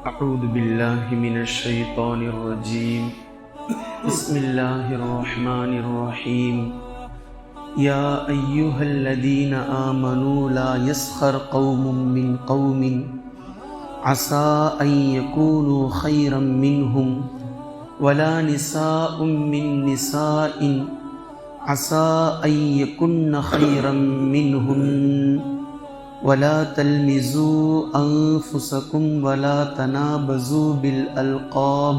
أعوذ بالله من الشيطان الرجيم بسم الله الرحمن الرحيم يا أيها الذين آمنوا لا يسخر قوم من قوم عسى أن يكونوا خيرا منهم ولا نساء من نساء عسى أن يكن خيرا منهن ولا تلمزوا أنفسكم ولا تنابزوا بالألقاب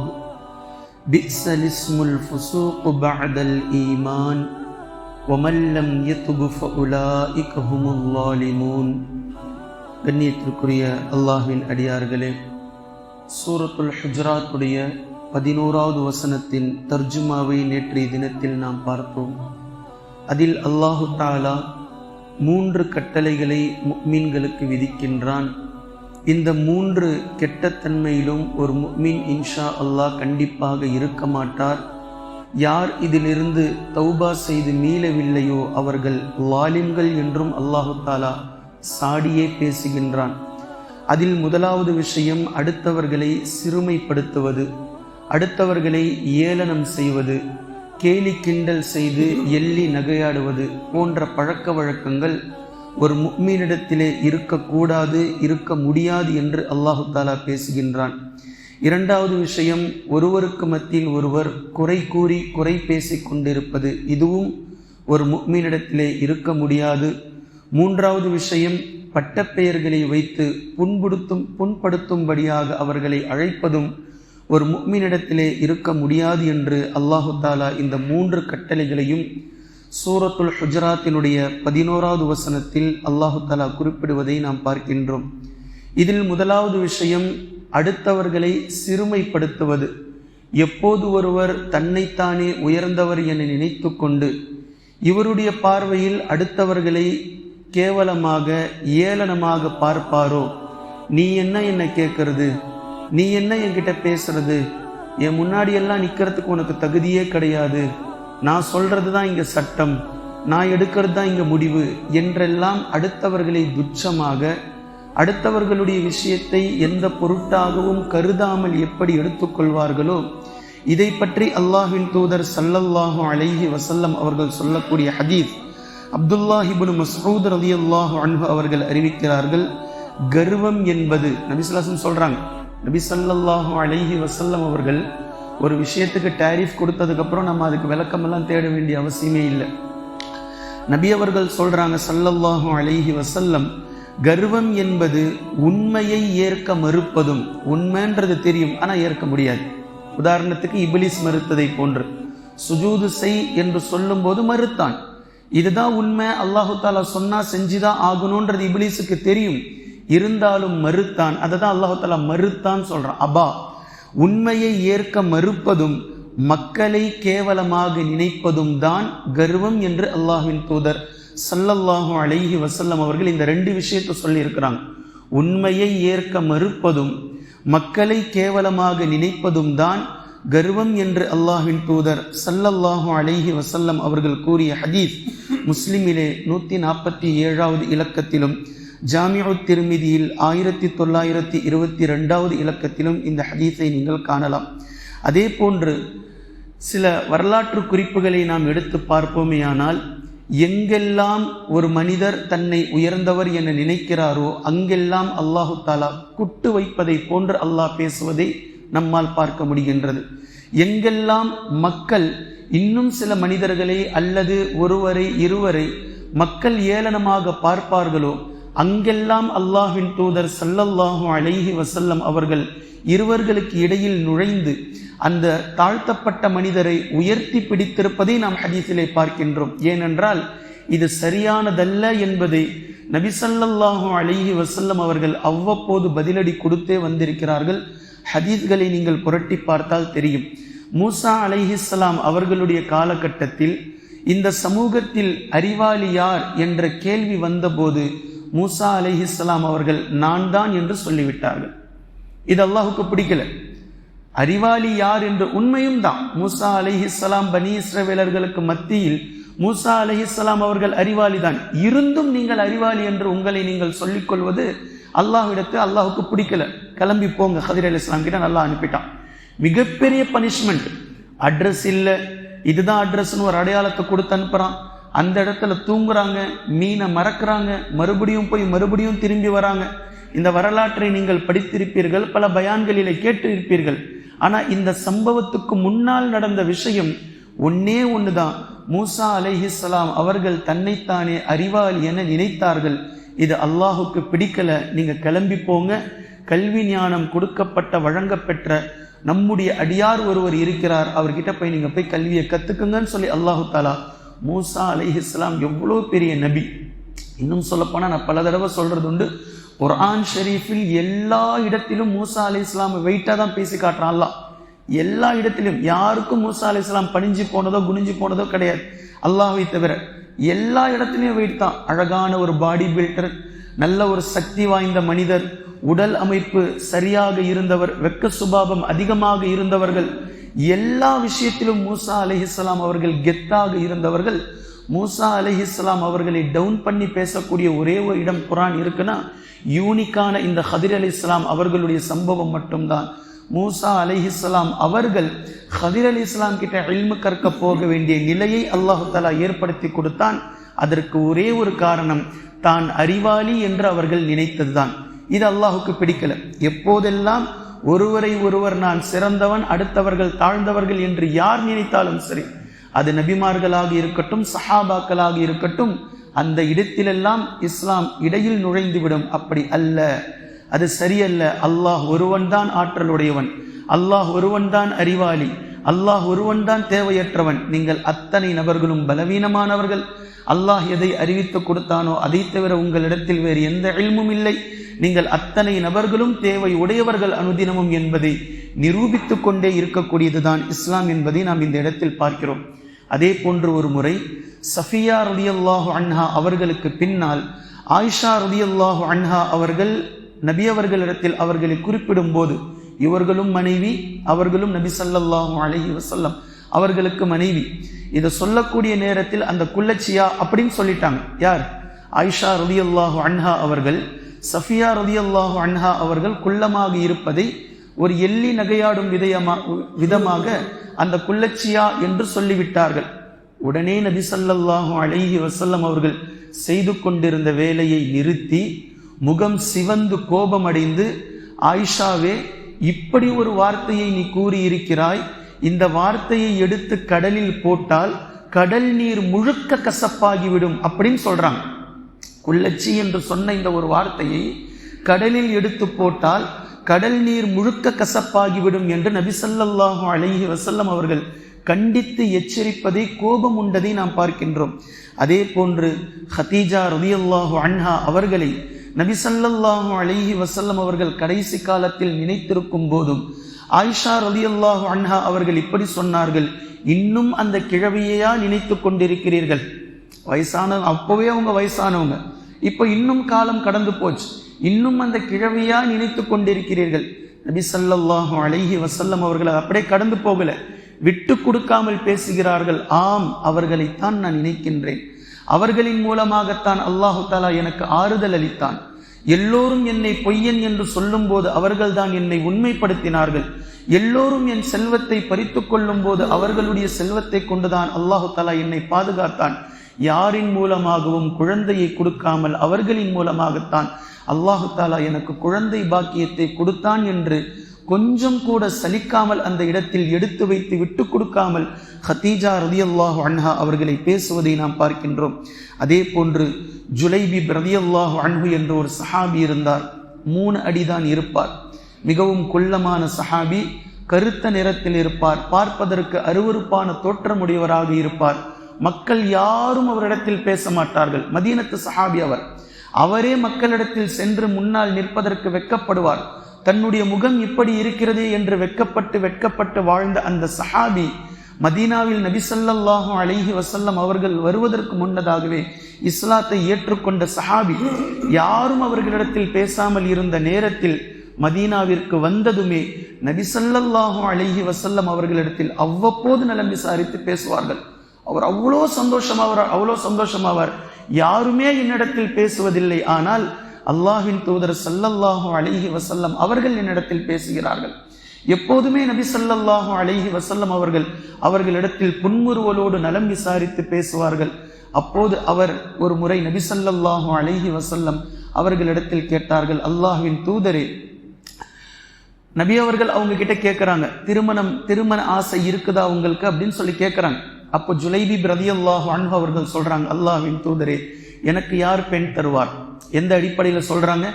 بئس الاسم الفسوق بعد الإيمان ومن لم يتب فأولئك هم الظالمون. கண்ணியத்திற்குரிய அல்லாஹ்வின் அடியார்களே, சூரத்துல் ஹுஜராத்துடைய 11வது வசனத்தின் தர்ஜுமாவை நேற்றைய தினத்தில் நாம் பார்த்தோம். அதில் அல்லாஹு தஆலா 3 கட்டளைகளை முஃமின்களுக்கு விதிக்கின்றான். இந்த 3 கெட்டத்தன்மையிலும் ஒரு முஃமின் இன்ஷா அல்லாஹ் கண்டிப்பாக இருக்க மாட்டார். யார் இதிலிருந்து தௌபா செய்து மீளவில்லையோ அவர்கள் லாலிம்கள் என்றும் அல்லாஹு தஆலா சாடியே பேசுகின்றான். அதில் முதலாவது விஷயம் அடுத்தவர்களை சிறுமைப்படுத்துவது, அடுத்தவர்களை ஏளனம் செய்வது, கேலி கிண்டல் செய்து எள்ளி நகையாடுவது போன்ற பழக்க வழக்கங்கள் ஒரு முஃமினிடத்திலே இருக்கக்கூடாது, இருக்க முடியாது என்று அல்லாஹு தஆலா பேசுகின்றான். இரண்டாவது விஷயம், ஒருவருக்கு மத்தியில் ஒருவர் குறை கூறி குறை பேசிக் கொண்டிருப்பது, இதுவும் ஒரு முஃமினிடத்திலே இருக்க முடியாது. மூன்றாவது விஷயம், பட்டப்பெயர்களை வைத்து புண்படுத்தும்படியாக அவர்களை அழைப்பதும் ஒரு முஃமினிடத்திலே இருக்க முடியாது என்று அல்லாஹு தஆலா இந்த 3 கட்டளைகளையும் சூரத்துல் ஹுஜராத்தினுடைய 11வது வசனத்தில் அல்லாஹு தஆலா குறிப்பிடுவதை நாம் பார்க்கின்றோம். இதில் முதலாவது விஷயம் அடுத்தவர்களை சிறுமைப்படுத்துவது. எப்போது ஒருவர் தன்னைத்தானே உயர்ந்தவர் என நினைத்து கொண்டு இவருடைய பார்வையில் அடுத்தவர்களை கேவலமாக ஏளனமாக பார்ப்பாரோ, நீ என்ன கேட்கறது, நீ என்ன என்கிட்ட பேசுறது, என் முன்னாடியெல்லாம் நிற்கிறதுக்கு உனக்கு தகுதியே கிடையாது, நான் சொல்றது தான் இங்க சட்டம், நான் எடுக்கிறது தான் இங்க முடிவு என்றெல்லாம் அடுத்தவர்களை துச்சமாக, அடுத்தவர்களுடைய விஷயத்தை எந்த பொருட்டாகவும் கருதாமல் எப்படி எடுத்துக்கொள்வார்களோ, இதை பற்றி அல்லாஹ்வின் தூதர் ஸல்லல்லாஹு அலைஹி வஸல்லம் அவர்கள் சொல்லக்கூடிய ஹதீஸ் அப்துல்லாஹ் இப்னு மஸ்ஊத் ரலியல்லாஹு அன்ஹு அவர்கள் அறிவிக்கிறார்கள். கர்வம் என்பது, நபி ஸல்லல்லாஹு அலைஹி வஸல்லம் சொல்றாங்க, நபி ஸல்லல்லாஹு அலைஹி வஸல்லம் அவர்கள் ஒரு விஷயத்துக்கு டாரிஃப் கொடுத்ததுக்கு அப்புறம் நம்ம அதுக்கு விளக்கமெல்லாம் தேட வேண்டிய அவசியமே இல்லை. நபி அவர்கள் சொல்றாங்க ஸல்லல்லாஹு அலைஹி வஸல்லம், கர்வம் என்பது உண்மையை ஏற்க மறுப்பதும். உண்மைன்றது தெரியும், ஆனா ஏற்க முடியாது. உதாரணத்துக்கு இப்லீஸ் மறுத்ததை போன்று, சுஜூது செய் என்று சொல்லும் போது மறுத்தான். இதுதான் உண்மை, அல்லாஹு தஆலா சொன்னா செஞ்சுதான் ஆகணும்ன்றது இப்லீஸுக்கு தெரியும், இருந்தாலும் மறுத்தான். அதை தான் அல்லாஹு தஆலா மறுத்தான் சொல்றான். அபா, உண்மையை ஏற்க மறுப்பதும் மக்களை கேவலமாக நினைப்பதும் தான் கர்வம் என்று அல்லாஹ்வின் தூதர் ஸல்லல்லாஹு அலைஹி வஸல்லம் அவர்கள் இந்த 2 விஷயத்தை சொல்லி இருக்கிறாங்க. உண்மையை ஏற்க மறுப்பதும் மக்களை கேவலமாக நினைப்பதும் தான் கர்வம் என்று அல்லாஹ்வின் தூதர் ஸல்லல்லாஹு அலைஹி வஸல்லம் அவர்கள் கூறிய ஹதீஸ் முஸ்லிமிலே 147வது இலக்கத்திலும் ஜாமிஉ திர்மிதியில் 1922வது இலக்கத்திலும் இந்த ஹதீஸை நீங்கள் காணலாம். அதே போன்று சில வரலாற்று குறிப்புகளை நாம் எடுத்து பார்ப்போமேயானால், எங்கெல்லாம் ஒரு மனிதர் தன்னை உயர்ந்தவர் என நினைக்கிறாரோ அங்கெல்லாம் அல்லாஹு தஆலா குட்டு வைப்பதை போன்று அல்லாஹ் பேசுவதை நம்மால் பார்க்க முடிகின்றது. எங்கெல்லாம் மக்கள் இன்னும் சில மனிதர்களை அல்லது ஒருவரை இருவரை மக்கள் ஏளனமாக பார்ப்பார்களோ அங்கெல்லாம் அல்லாஹ்வின் தூதர் ஸல்லல்லாஹு அலைஹி வஸல்லம் அவர்கள் இருவர்களுக்கு இடையில் நுழைந்து அந்த தாழ்த்தப்பட்ட மனிதரை உயர்த்தி பிடித்திருப்பதை நாம் ஹதீஸிலே பார்க்கின்றோம். ஏனென்றால் இது சரியானதல்ல என்பதை நபி ஸல்லல்லாஹு அலைஹி வஸல்லம் அவர்கள் அவ்வப்போது பதிலடி கொடுத்தே வந்திருக்கிறார்கள். ஹதீஸ்களை நீங்கள் புரட்டி பார்த்தால் தெரியும். மூசா அலைஹிஸ்ஸலாம் அவர்களுடைய காலகட்டத்தில் இந்த சமூகத்தில் அறிவாளி யார் என்ற கேள்வி வந்தபோது மூசா அலைஹிஸ்ஸலாம் அவர்கள் நான் தான் என்று சொல்லிவிட்டார்கள். இது அல்லாஹுக்கு பிடிக்கல. அறிவாளி யார் என்ற உண்மையும் தான். மூசா அலைஹிஸ்ஸலாம் பனி இஸ்ரவேலர்களுக்கு மத்தியில் மூசா அலைஹிஸ்ஸலாம் அவர்கள் அறிவாளி தான். இருந்தும் நீங்கள் அறிவாளி என்று உங்களை நீங்கள் சொல்லிக் கொள்வது அல்லாஹுக்கு பிடிக்கல, கிளம்பி போங்க ஹதிர் அலைஹிஸ்ஸலாம் கிட்ட நல்லா அனுப்பிட்டான். மிகப்பெரிய பனிஷ்மெண்ட். அட்ரஸ் இல்லை, இதுதான் அட்ரஸ்னு ஒரு அடையாளத்தை கொடுத்து அனுப்புறான். அந்த இடத்துல தூங்குறாங்க, மீனை மறக்கிறாங்க, மறுபடியும் திரும்பி வராங்க. இந்த வரலாற்றை நீங்கள் படித்திருப்பீர்கள், பல பயான்களிலே கேட்டு இருப்பீர்கள். ஆனா இந்த சம்பவத்துக்கு முன்னால் நடந்த விஷயம் ஒன்னே ஒண்ணுதான். மூசா அலைஹிஸ்ஸலாம் அவர்கள் தன்னைத்தானே அறிவாளி என நினைத்தார்கள். இது அல்லாஹுக்கு பிடிக்கல, நீங்க கிளம்பி போங்க, கல்வி ஞானம் கொடுக்கப்பட்ட வழங்கப்பெற்ற நம்முடைய அடியார் ஒருவர் இருக்கிறார், அவர்கிட்ட போய் நீங்க போய் கல்வியை கத்துக்குங்கன்னு சொல்லி அல்லாஹு தாலா மூசா அலைஹிஸ்ஸலாம் எவ்வளவு பெரிய நபி. இன்னும் சொல்லப்போனா நான் பல தடவை சொல்றது உண்டு, குர்ஆன் ஷரீஃபில் எல்லா இடத்திலும் மூசா அலைஹிஸ்ஸலாம் வெயிட்டா தான் பேசி காட்டுறான் அல்லாஹ். எல்லா இடத்திலும் யாருக்கும் மூசா அலைஹிஸ்ஸலாம் பணிஞ்சு போனதோ குனிஞ்சு போனதோ கிடையாது, அல்லாஹ்வை தவிர. எல்லா இடத்துலையும் வெயிட் தான். அழகான ஒரு பாடி பில்டர், நல்ல ஒரு சக்தி வாய்ந்த மனிதர், உடல் அமைப்பு சரியாக இருந்தவர், வெக்க சுபாவம் அதிகமாக இருந்தவர்கள், எல்லா விஷயத்திலும் மூசா அலைஹிஸ்ஸலாம் அவர்கள் கெத்தாக இருந்தவர்கள். மூசா அலைஹிஸ்ஸலாம் அவர்களை டவுன் பண்ணி பேசக்கூடிய ஒரே ஒரு இடம் குர்ஆன் இருக்குன்னா யூனிக்கான இந்த ஹதிர் அலைஹிஸ்ஸலாம் அவர்களுடைய சம்பவம் மட்டும்தான். மூசா அலைஹிஸ்ஸலாம் அவர்கள் ஹதிர் அலைஹிஸ்ஸலாம் கிட்ட இல்மு கற்க போக வேண்டிய நிலையை அல்லாஹு தஆலா ஏற்படுத்தி கொடுத்தான். அதற்கு ஒரே ஒரு காரணம், தான் அறிவாளி என்று அவர்கள் நினைத்ததுதான். இது அல்லாஹுக்கு பிடிக்கல. எப்போதெல்லாம் ஒருவரை ஒருவர் நான் சிறந்தவன், அடுத்தவர்கள் தாழ்ந்தவர்கள் என்று யார் நினைத்தாலும் சரி, அது நபிமார்களாக இருக்கட்டும், சஹாபாக்களாக இருக்கட்டும், அந்த இடத்திலெல்லாம் இஸ்லாம் இடையில் நுழைந்துவிடும். அப்படி அல்ல, அது சரியல்ல. அல்லாஹ் ஒருவன் தான் ஆற்றலுடையவன், அல்லாஹ் ஒருவன் தான் அறிவாளி, அல்லாஹ் ஒருவன் தான் தேவையற்றவன். நீங்கள் அத்தனை நபர்களும் பலவீனமானவர்கள். அல்லாஹ் எதை அறிவித்து கொடுத்தானோ அதை தவிர உங்களிடத்தில் வேறு எந்த இல்மும் இல்லை. நீங்கள் அத்தனை நபர்களும் தேவை உடையவர்கள் அனுதினமும் என்பதை நிரூபித்துக் கொண்டே இருக்கக்கூடியதுதான் இஸ்லாம் என்பதை நாம் இந்த இடத்தில் பார்க்கிறோம். அதே போன்று ஒரு முறை சஃபியா ரலியல்லாஹு அன்ஹா அவர்களுக்கு பின்னால் ஆயிஷா ரலியல்லாஹு அன்ஹா அவர்கள் நபி அவர்களிடத்தில் அவர்களை குறிப்பிடும் போது, இவர்களும் மனைவி, அவர்களும் நபி ஸல்லல்லாஹு அலைஹி வஸல்லம் அவர்களுக்கு மனைவி. இதை சொல்லக்கூடிய நேரத்தில் அந்த குல்லச்சியா அப்படின்னு சொல்லிட்டாங்க. யார்? ஆயிஷா ரலியல்லாஹு அன்ஹா அவர்கள். சஃபியா ரலியல்லாஹு அன்ஹா அவர்கள் குள்ளமாக இருப்பதை ஒரு எள்ளி நகையாடும் விதமாக அந்த குல்லச்சியா என்று சொல்லிவிட்டார்கள். உடனே நபி ஸல்லல்லாஹு அலைஹி வஸல்லம் அவர்கள் செய்து கொண்டிருந்த வேலையை நிறுத்தி முகம் சிவந்து கோபமடைந்து, ஆயிஷாவே, இப்படி ஒரு வார்த்தையை நீ கூறியிருக்கிறாய், இந்த வார்த்தையை எடுத்து கடலில் போட்டால் கடல் நீர் முழுக்க கசப்பாகிவிடும் அப்படின்னு சொல்றாங்க. குல்லச்சி என்று சொன்ன இந்த ஒரு வார்த்தையை கடலில் எடுத்து போட்டால் கடல் நீர் முழுக்க கசப்பாகிவிடும் என்று நபி ஸல்லல்லாஹு அலைஹி வஸல்லம் அவர்கள் கண்டித்து எச்சரிப்பதை, கோபம் உண்டதை நாம் பார்க்கின்றோம். அதே போன்று ஹதீஜா ரலியல்லாஹு அன்ஹா அவர்களை நபி ஸல்லல்லாஹு அலைஹி வஸல்லம் அவர்கள் கடைசி காலத்தில் நினைத்திருக்கும் போதும் ஆயிஷா ரலியல்லாஹு அன்ஹா அவர்கள் இப்படி சொன்னார்கள், இன்னும் அந்த கிழவியையா நினைத்து கொண்டிருக்கிறீர்கள்? வயசான, அப்பவே அவங்க வயசானவங்க, இப்ப இன்னும் காலம் கடந்து போச்சு, இன்னும் அந்த கிழவியா நினைத்து கொண்டிருக்கிறீர்கள்? நபி ஸல்லல்லாஹு அலைஹி வஸல்லம் அவர்கள் அப்படியே கடந்து போகல, விட்டு கொடுக்காமல் பேசுகிறார்கள். ஆம், அவர்களைத்தான் நான் நினைக்கின்றேன், அவர்களின் மூலமாகத்தான் அல்லாஹு தஆலா எனக்கு ஆறுதல் அளித்தான். எல்லோரும் என்னை பொய்யன் என்று சொல்லும் போது அவர்கள்தான் என்னை உண்மைப்படுத்தினார்கள். எல்லோரும் என் செல்வத்தை பறித்து கொள்ளும் போது அவர்களுடைய செல்வத்தை கொண்டுதான் அல்லாஹு தஆலா என்னை பாதுகாத்தான். யாரின் மூலமாகவும் குழந்தையை கொடுக்காமல் அவர்களின் மூலமாகத்தான் அல்லாஹு தஆலா எனக்கு குழந்தை பாக்கியத்தை கொடுத்தான் என்று கொஞ்சம் கூட சலிக்காமல் அந்த இடத்தில் எடுத்து வைத்து விட்டு கொடுக்காமல் ஹதீஜா ரலியல்லாஹு அன்ஹா அவர்களை பேசுவதை நாம் பார்க்கின்றோம். அதே போன்று ஜுலைபிப் ரலியல்லாஹு அன்ஹு என்ற ஒரு சஹாபி இருந்தார். 3 அடிதான் இருப்பார். மிகவும் குள்ளமான சஹாபி, கருத்த நிறத்தில் இருப்பார், பார்ப்பதற்கு அருவருப்பான தோற்றமுடையவராக இருப்பார். மக்கள் யாரும் அவரிடத்தில் பேச மாட்டார்கள். மதீனத்து சஹாபி அவர். அவரே மக்களிடத்தில் சென்று முன்னால் நிற்பதற்கு வெட்கப்படுவார். தன்னுடைய முகம் இப்படி இருக்கிறதே என்று வெட்கப்பட்டு வாழ்ந்த அந்த சஹாபி மதீனாவில் நபி ஸல்லல்லாஹு அலைஹி வஸல்லம் அவர்கள் வருவதற்கு முன்னதாகவே இஸ்லாத்தை ஏற்றுக்கொண்ட சஹாபி. யாரும் அவர்களிடத்தில் பேசாமல் இருந்த நேரத்தில் மதீனாவிற்கு வந்ததுமே நபி ஸல்லல்லாஹு அலைஹி வஸல்லம் அவர்களிடத்தில் அவ்வப்போது நலம் விசாரித்து பேசுவார்கள். அவர் அவ்வளோ சந்தோஷமாவார். யாருமே என்னிடத்தில் பேசுவதில்லை, ஆனால் அல்லாஹ்வின் தூதர் ஸல்லல்லாஹு அலைஹி வஸல்லம் அவர்கள் என்னிடத்தில் பேசுகிறார்கள். எப்போதுமே நபி ஸல்லல்லாஹு அலைஹி வஸல்லம் அவர்களிடத்தில் புன்முறுவலோடு நலம் விசாரித்து பேசுவார்கள். அப்போது அவர் ஒரு முறை நபி ஸல்லல்லாஹு அலைஹி வஸல்லம் அவர்களிடத்தில் கேட்டார்கள், அல்லாஹ்வின் தூதரே, நபி அவர்கள் அவங்க கிட்ட கேட்கிறாங்க, திருமண ஆசை இருக்குதா உங்களுக்கு அப்படின்னு சொல்லி கேட்கிறாங்க. அப்போ ஜுலைபிப் ரலியல்லாஹு அன்ஹு அவர்கள் சொல்றாங்க, அல்லாஹ்வின் தூதரே, எனக்கு யார் பெண் தருவார்? எந்த அடிப்படையில் சொல்றாங்க?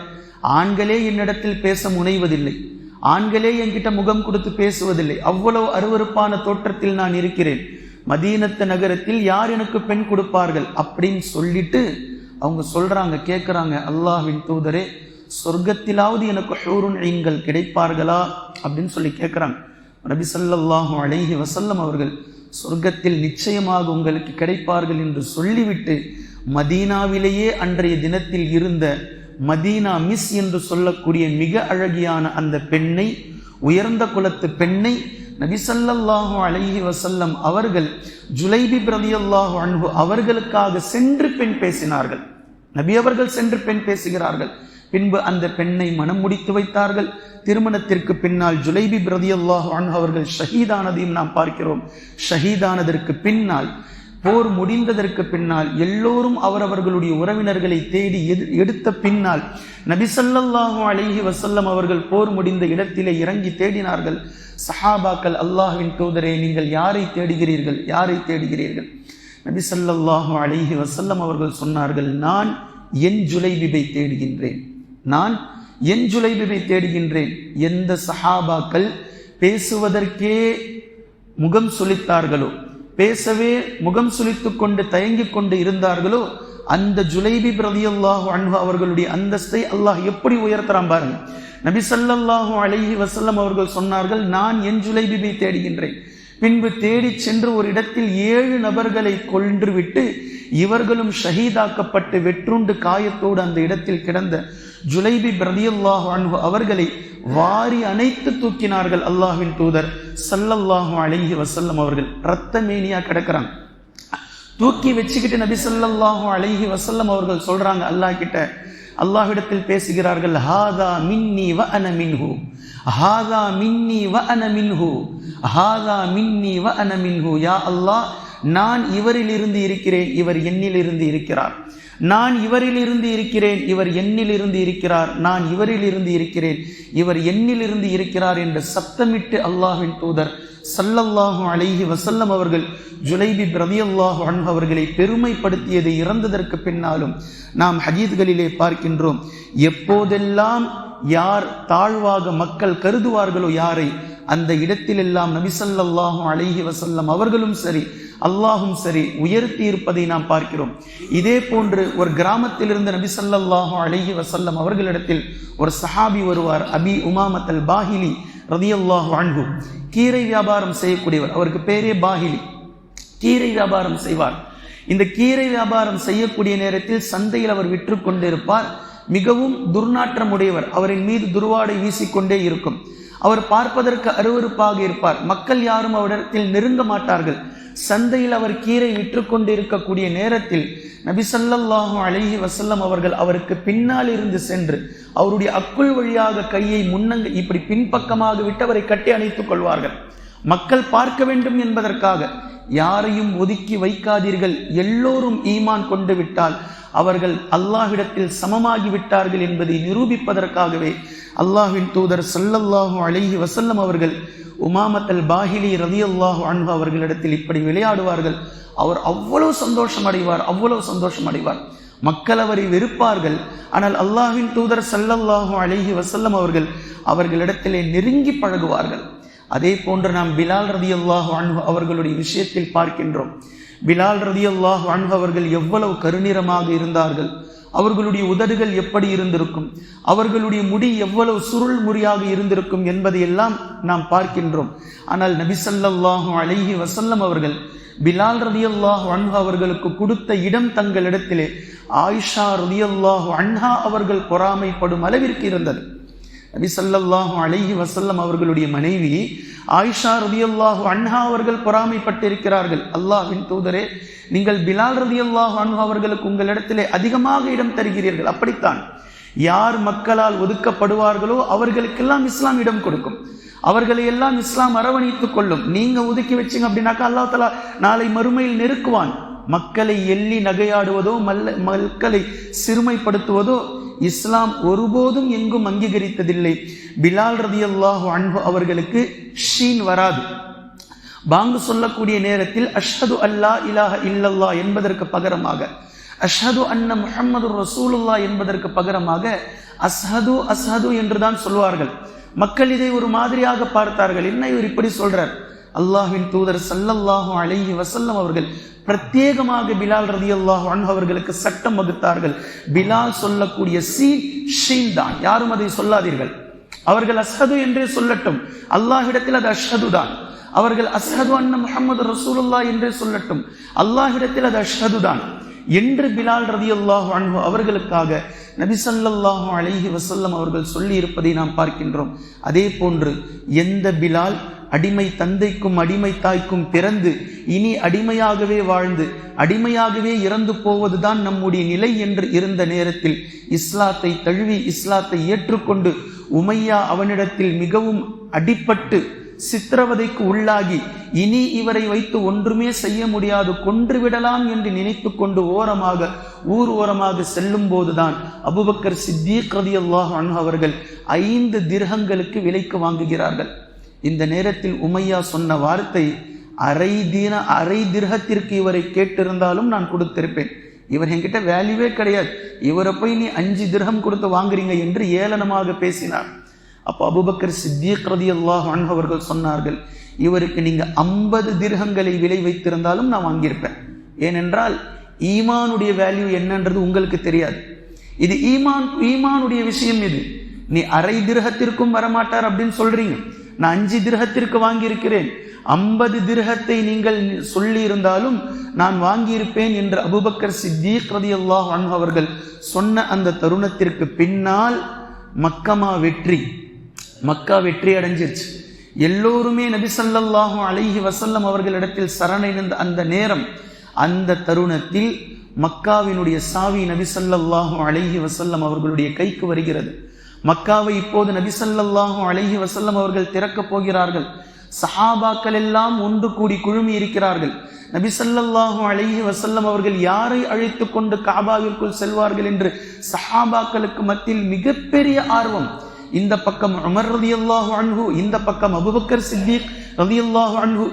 ஆண்களே என்னிடத்தில் பேச முனைவதில்லை, ஆண்களே என்கிட்ட முகம் கொடுத்து பேசுவதில்லை, அவ்வளவு அருவருப்பான தோற்றத்தில் நான் இருக்கிறேன், மதீனத்து நகரத்தில் யார் எனக்கு பெண் கொடுப்பார்கள் அப்படின்னு சொல்லிட்டு அவங்க சொல்றாங்க, கேட்கிறாங்க, அல்லாஹ்வின் தூதரே, சொர்க்கத்திலாவது எனக்கு ஹூருன் ஐன்கள் கிடைப்பார்களா அப்படின்னு சொல்லி கேட்கிறாங்க. நபி ஸல்லல்லாஹு அலைஹி வஸல்லம் அவர்கள் சொர்க்கத்தில் நிச்சயமாக உங்களுக்கு கிடைப்பார்கள் என்று சொல்லிவிட்டு மதீனாவிலேயே அன்றைய தினத்தில் இருந்த மதீனா மிஸ் என்று சொல்லக்கூடிய மிக அழகியான அந்த பெண்ணை, உயர்ந்த குலத்து பெண்ணை நபி ஸல்லல்லாஹு அலைஹி வஸல்லம் அவர்கள் ஜுலைபிப் ரலியல்லாஹு அன்ஹு அவர்களுக்காக சென்று பெண் பேசினார்கள். நபி அவர்கள் சென்று பெண் பேசுகிறார்கள். பின்பு அந்த பெண்ணை மனம் முடித்து வைத்தார்கள். திருமணத்திற்கு பின்னால் ஜுலைபிப் ரலியல்லாஹு அன்ஹு அவர்கள் ஷஹீதானதையும் நாம் பார்க்கிறோம். ஷஹீதானதற்கு பின்னால், போர் முடிந்ததற்கு பின்னால் எல்லோரும் அவரவர்களுடைய உறவினர்களை தேடி எடுத்த பின்னால் நபி ஸல்லல்லாஹு அலைஹி வஸல்லம் அவர்கள் போர் முடிந்த இடத்திலே இறங்கி தேடினார்கள். சஹாபாக்கள், அல்லாஹ்வின் தூதரே, நீங்கள் யாரை தேடுகிறீர்கள், யாரை தேடுகிறீர்கள்? நபி ஸல்லல்லாஹு அலைஹி வஸல்லம் அவர்கள் சொன்னார்கள், நான் என் ஜுலைபிபை தேடுகின்றேன், நான் என் ஜுலைபிபை தேடுகின்றேன். எந்த சஹாபாக்கள் பேசுவதற்கே முகம் சுளித்தார்களோ, பேசவே முகம் சுளித்துக் கொண்டு தயங்கிக் கொண்டு இருந்தார்களோ, அந்த ஜுலைபிப் ரலியல்லாஹு அன்ஹு அவர்களுடைய அந்தஸ்தை அல்லாஹ் எப்படி உயர்த்தறான் பாருங்க. நபி ஸல்லல்லாஹு அலைஹி வஸல்லம் அவர்கள் சொன்னார்கள், நான் என் ஜுலைபிபை தேடுகின்றேன். பின்பு தேடி சென்று ஒரு இடத்தில் 7 நபர்களை கொன்றுவிட்டு இவர்களும் ஷஹீதாக்கப்பட்டு வெற்றுண்டு காயத்தோடு அந்த இடத்தில் கிடந்த ஜுலைபிப் ரலியல்லாஹு அன்ஹு அவர்களை வாரி அணைத்து தூக்கினார்கள் அல்லாஹ்வின் தூதர் ஸல்லல்லாஹு அலைஹி வஸல்லம் அவர்கள். ரத்தமேனியா கிடக்கிறாங்க. தூக்கி வச்சுக்கிட்டு நபி ஸல்லல்லாஹு அலைஹி வஸல்லம் அவர்கள் சொல்றாங்க, அல்லாஹ் கிட்ட, அல்லாஹ்விடத்தில் பேசுகிறார்கள், ஹாதா மின்னி வ அன மின்ஹு, ஹாதா மின்னி வ அன மின்ஹு, ஹாதா மின்னி வ அன மின்ஹு. யா அல்லாஹ், நான் இவரிலிருந்து இருக்கிறேன், இவர் என்னிலிருந்து இருக்கிறார். நான் இவரிலிருந்து இருக்கிறேன், இவர் என்னிலிருந்து இருக்கிறார். நான் இவரிலிருந்து இருக்கிறேன், இவர் என்னிலிருந்து இருக்கிறார் என்று சத்தமிட்டு அல்லாஹ்வின் தூதர் ஸல்லல்லாஹு அலைஹி வஸல்லம் அவர்கள் ஜுலைபிப் ரலியல்லாஹு அன்ஹு அவர்களை பெருமைப்படுத்தியதை இறந்ததற்கு பின்னாலும் நாம் ஹதீஸ்களிலே பார்க்கின்றோம். எப்போதெல்லாம் யார் தாழ்வாக மக்கள் கருதுவார்களோ யாரை, அந்த இடத்திலெல்லாம் நபி ஸல்லல்லாஹு அலைஹி வஸல்லம் அவர்களும் சரி, அல்லாஹும் சரி உயர்த்தி இருப்பதை நாம் பார்க்கிறோம். இதே போன்று ஒரு கிராமத்திலிருந்து நபி ஸல்லல்லாஹு அலைஹி வஸல்லம் அவர்களிடத்தில் ஒரு சஹாபி வருவார், அபி உமாமத்தல் பாஹிலி ரலியல்லாஹு அன்ஹு. கீரை வியாபாரம் செய்யக்கூடியவர், அவருக்கு பேரே பாஹிலி. கீரை வியாபாரம் செய்வார். இந்த கீரை வியாபாரம் செய்யக்கூடிய நேரத்தில் சந்தையில் அவர் விற்று கொண்டிருப்பார். மிகவும் துர்நாற்றம் உடையவர், அவரின் மீது துர்வாடை வீசிக்கொண்டே இருக்கும். அவர் பார்ப்பதற்கு அருவருப்பாக இருப்பார். மக்கள் யாரும் அவரிடத்தில் நெருங்க மாட்டார்கள். சந்தையில் அவர் கீரை விற்று கொண்டு இருக்கக்கூடிய நேரத்தில் நபி ஸல்லல்லாஹு அலைஹி வஸல்லம் அவர்கள் அவருக்கு பின்னால் இருந்து சென்று அவருடைய அக்குள் வழியாக கையை இப்படி பின்பக்கமாக விட்டு அவரை கட்டி அணைத்துக் கொள்வார்கள். மக்கள் பார்க்க வேண்டும் என்பதற்காக. யாரையும் ஒதுக்கி வைக்காதீர்கள், எல்லோரும் ஈமான் கொண்டு விட்டால் அவர்கள் அல்லாஹ்விடத்தில் சமமாகி விட்டார்கள் என்பதை நிரூபிப்பதற்காகவே அல்லாஹ்வின் தூதர் ஸல்லல்லாஹு அலைஹி வஸல்லம் அவர்கள் உமாமத்தல் பாஹிலி ரலியல்லாஹு அன்ஹு அவர்களிடத்தில் இப்படி விளையாடுவார்கள். அவர் அவ்வளவு சந்தோஷம் அடைவார், அவ்வளவு சந்தோஷம் அடைவார். மக்கள் அவரை வெறுப்பார்கள். ஆனால் அல்லாஹ்வின் தூதர் ஸல்லல்லாஹு அலைஹி வஸல்லம் அவர்களிடத்திலே நெருங்கி பழகுவார்கள். அதே போன்று நாம் பிலால் ரலியல்லாஹு அன்ஹு அவர்களுடைய விஷயத்தில் பார்க்கின்றோம். பிலால் ரலியல்லாஹு அன்ஹு அவர்கள் எவ்வளவு கருநிறமாக இருந்தார்கள், அவர்களுடைய உதடுகள் எப்படி இருந்திருக்கும், அவர்களுடைய முடி எவ்வளவு சுருள் முறியாக இருந்திருக்கும் என்பதையெல்லாம் நாம் பார்க்கின்றோம். ஆனால் நபி ஸல்லல்லாஹு அலைஹி வஸல்லம் அவர்கள் பிலால் ரலியல்லாஹு அன்ஹு அவர்களுக்கு கொடுத்த இடம் தங்களிடத்திலே ஆயிஷா ரலியல்லாஹு அன்ஹா அவர்கள் பொறாமைப்படும் அளவிற்கு இருந்தது. நபி ஸல்லல்லாஹு அலைஹி வஸல்லம் அவர்களுடைய மனைவி ஆயிஷா ரலியல்லாஹு அன்ஹா அவர்கள் பொறாமைப்பட்டிருக்கிறார்கள். அல்லாஹ்வின் தூதரே, நீங்கள் பிலால் ரலியல்லாஹு அன்ஹு அவர்களுக்கு உங்களிடத்திலே அதிகமாக இடம் தருகிறீர்கள். அப்படித்தான் யார் மக்களால் ஒதுக்கப்படுவார்களோ அவர்களுக்கெல்லாம் இஸ்லாம் இடம் கொடுக்கும், அவர்களை எல்லாம் இஸ்லாம் அரவணைத்துக் கொள்ளும். நீங்க ஒதுக்கி வச்சிங்க அப்படின்னாக்கா அல்லாஹ் தஆலா நாளை மறுமையில் நெருக்குவான். மக்களை எள்ளி நகையாடுவதோ மக்களை சிறுமைப்படுத்துவதோ இஸ்லாம் ஒருபோதும் எங்கும் அங்கீகரித்ததில்லை. பிலால் ரலியல்லாஹு அன்ஹு அவர்களுக்கு ஷீன் வராது. பாங்கு சொல்லக்கூடிய நேரத்தில் அஷ்ஹது அல்லா இலாஹ இல்லல்லாஹ் என்பதற்கு பகரமாக, அஷ்ஹது அன்ன முஹம்மது ரசூலுல்லாஹ் என்பதற்கு பகரமாக அஸ்ஹது அஸ்ஹது என்றுதான் சொல்வார்கள். மக்கள் இதை ஒரு மாதிரியாக பார்த்தார்கள். என்ன இவர் இப்படி சொல்றார்? அல்லாஹ்வின் தூதர் ஸல்லல்லாஹு அலைஹி வஸல்லம் அவர்கள் பிரத்யேகமாக பிலால் ரலியல்லாஹு அன்ஹு அவர்களுக்கு சட்டம் வகுத்தார்கள். பிலால் சொல்லக்கூடிய ஷீன் தான், யாரும் அதை சொல்லாதீர்கள். அவர்கள் அஸ்ஹது என்றே சொல்லட்டும், அல்லாஹ்விடத்தில் அது அஷ்ஹது தான். அவர்கள் அஸ்ஹது அன்ன முஹம்மது ரசூலுல்லாஹ் என்றே சொல்லட்டும், அல்லாஹ்விடத்தில் அது அஷ்ஹது தான் என்று பிலால் ரலியல்லாஹு அன்ஹு அவர்களுக்காக நபி ஸல்லல்லாஹு அலைஹி வஸல்லம் அவர்கள் சொல்லி இருப்பதை நாம் பார்க்கின்றோம். அதே போன்று எந்த பிலால் அடிமை தந்தைக்கும் அடிமை தாய்க்கும் பிறந்து இனி அடிமையாகவே வாழ்ந்து அடிமையாகவே இறந்து போவதுதான் நம்முடைய நிலை என்று இருந்த நேரத்தில் இஸ்லாத்தை தழுவி இஸ்லாத்தை ஏற்றுக்கொண்டு உமையா அவனிடத்தில் மிகவும் அடிபட்டு சித்திரவதைக்கு உள்ளாகி இனி இவரை வைத்து ஒன்றுமே செய்ய முடியாது, கொன்றுவிடலாம் என்று நினைத்து கொண்டு ஊர் ஓரமாக செல்லும் போதுதான் அபூபக்கர் சித்தீக் ரலியல்லாஹு அன்ஹு அவர்கள் 5 திர்ஹங்களுக்கு விலைக்கு வாங்குகிறார்கள். இந்த நேரத்தில் உமையா சொன்ன வார்த்தை, அரை திர்ஹத்திற்கு இவரை கேட்டிருந்தாலும் நான் கொடுத்திருப்பேன், இவர் என்கிட்ட வேல்யூவே கிடையாது, இவரை போய் நீ 5 திர்ஹம் கொடுத்து வாங்குறீங்க என்று ஏளனமாக பேசினார். அப்போ அபூபக்கர் சித்தீக் ரலியல்லாஹு அன்ஹு அவர்கள் சொன்னார்கள், இவருக்கு நீங்க 50 திர்ஹங்களை விலை வைத்திருந்தாலும் நான் வாங்கியிருப்பேன். ஏனென்றால் ஈமானுடைய வேல்யூ என்னன்றது உங்களுக்கு தெரியாது. இது ஈமானுடைய விஷயம். இது நீ அரை திர்ஹத்திற்கும் வரமாட்டார் அப்படின்னு சொல்றீங்க, நான் 5 திர்ஹத்திற்கு வாங்கியிருக்கிறேன், 50 திர்ஹத்தை நீங்கள் சொல்லி இருந்தாலும் நான் வாங்கியிருப்பேன் என்று அபூபக்கர் சித்தீக் ரலியல்லாஹு அன்ஹு அவர்கள் சொன்ன அந்த தருணத்திற்கு பின்னால் மக்கா வெற்றி அடைஞ்சிருச்சு. எல்லோருமே நபி ஸல்லல்லாஹு அலைஹி வஸல்லம் அவர்களிடத்தில் சரணடைந்த அந்த நேரம், அந்த தருணத்தில் மக்காவினுடைய சாவி நபி ஸல்லல்லாஹு அலைஹி வஸல்லம் அவர்களுடைய கைக்கு வருகிறது. மக்காவை இப்போது நபி ஸல்லல்லாஹு அலைஹி வஸல்லம் அவர்கள் திறக்கப் போகிறார்கள். சஹாபாக்கள் எல்லாம் ஒன்று கூடி குழுமி இருக்கிறார்கள். நபி ஸல்லல்லாஹு அலைஹி வஸல்லம் அவர்கள் யாரை அழைத்து கொண்டு காபாவிற்குள் செல்வார்கள் என்று சஹாபாக்களுக்கு மத்தியில் மிகப்பெரிய ஆர்வம். இந்த பக்கம் உமர் ரலியல்லாஹு அன்ஹு, இந்த பக்கம் அபூபக்கர் சித்தீக் ரலியல்லாஹு அன்ஹு,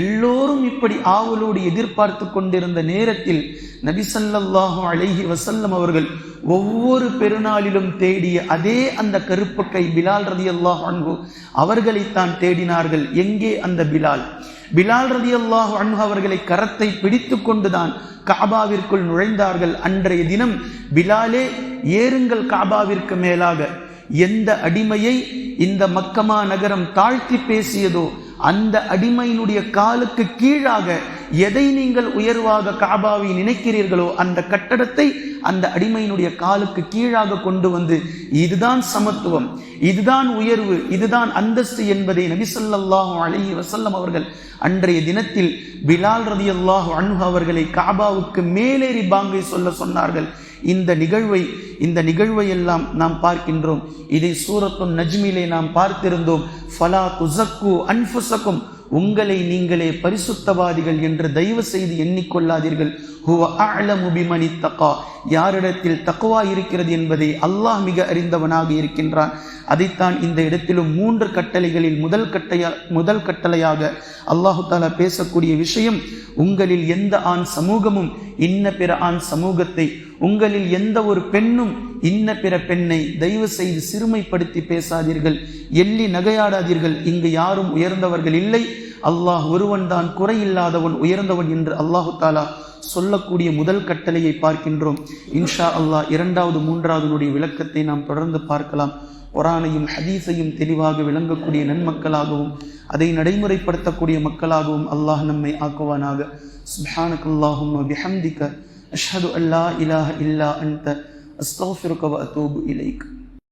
எல்லோரும் இப்படி ஆவலோடு எதிர்பார்த்து கொண்டிருந்த நேரத்தில் நபி ஸல்லல்லாஹு அலைஹி வஸல்லம் அவர்கள் ஒவ்வொரு பெருநாளிலும் தேடிய அதே அந்த கருப்பு கை பிலால் ரலியல்லாஹு அன்ஹு அவர்களைத்தான் தேடினார்கள். எங்கே அந்த பிலால் ரலியல்லாஹு அன்ஹு அவர்களை கரத்தை பிடித்து கொண்டுதான் காபாவிற்குள் நுழைந்தார்கள். அன்றைய தினம் பிலாலே ஏறுங்கள் காபாவிற்கு மேலாக. எந்த அடிமையை இந்த மக்கமா நகரம் தாழ்த்தி பேசியதோ அந்த அடிமையினுடைய காலுக்கு கீழாக எதை நீங்கள் உயர்வாக காபாவை நினைக்கிறீர்களோ அந்த கட்டடத்தை அந்த அடிமையினுடைய காலுக்கு கீழாக கொண்டு வந்து, இதுதான் சமத்துவம், இதுதான் உயர்வு, இதுதான் அந்தஸ்து என்பதை நபி ஸல்லல்லாஹு அலைஹி வஸல்லம் அவர்கள் அன்றைய தினத்தில் பிலால் ரலியல்லாஹு அன்ஹு அவர்களை காபாவுக்கு மேலேறி பாங்கை சொல்ல சொன்னார்கள். இந்த நிகழ்வை எல்லாம் நாம் பார்க்கின்றோம். இதை சூரத்துன் நஜ்மிலே நாம் பார்த்திருந்தோம். ஃபலா துஸக்கு அன்ஃபுஸக்கும், உங்களை நீங்களே பரிசுத்தவாதிகள் என்று தயவு செய்து எண்ணிக்கொள்ளாதீர்கள். ஹுவ அஅலமு பிமனி தகா, யாரிடத்தில் தக்வா இருக்கிறது என்பதை அல்லாஹ் மிக அறிந்தவனாக இருக்கின்றான். அதைத்தான் இந்த இடத்திலும் 3 கட்டளைகளில் முதல் கட்டளையாக அல்லாஹு தாலா பேசக்கூடிய விஷயம், உங்களில் எந்த ஆண் சமூகமும் இன்ன பிற ஆண் சமூகத்தை, உங்களில் எந்த ஒரு பெண்ணும் இன்ன பிற பெண்ணை தயவு செய்து சிறுமைப்படுத்தி பேசாதீர்கள், எள்ளி நகையாடாதீர்கள். இங்கு யாரும் உயர்ந்தவர்கள் இல்லை, அல்லாஹ் ஒருவன் தான் குறையில்லாதவன் உயர்ந்தவன் என்று அல்லாஹு தாலா சொல்லக்கூடிய முதல் கட்டளையை பார்க்கின்றோம். இன்ஷா அல்லாஹ் 2வது 3வது விளக்கத்தை நாம் தொடர்ந்து பார்க்கலாம். குர்ஆனையும் ஹதீஸையும் தெளிவாக விளங்கக்கூடிய நன்மக்களாகவும் அதை நடைமுறைப்படுத்தக்கூடிய மக்களாகவும் அல்லாஹ் நம்மை ஆக்குவானாக. சுப்ஹானக்கல்லாஹும்ம பிஹம்திக அஷ்ஹது அல்லா இலாஹ இல்லா அன்த அஸ்தக்ஃபிருக வ அத்தூபு இலைக்.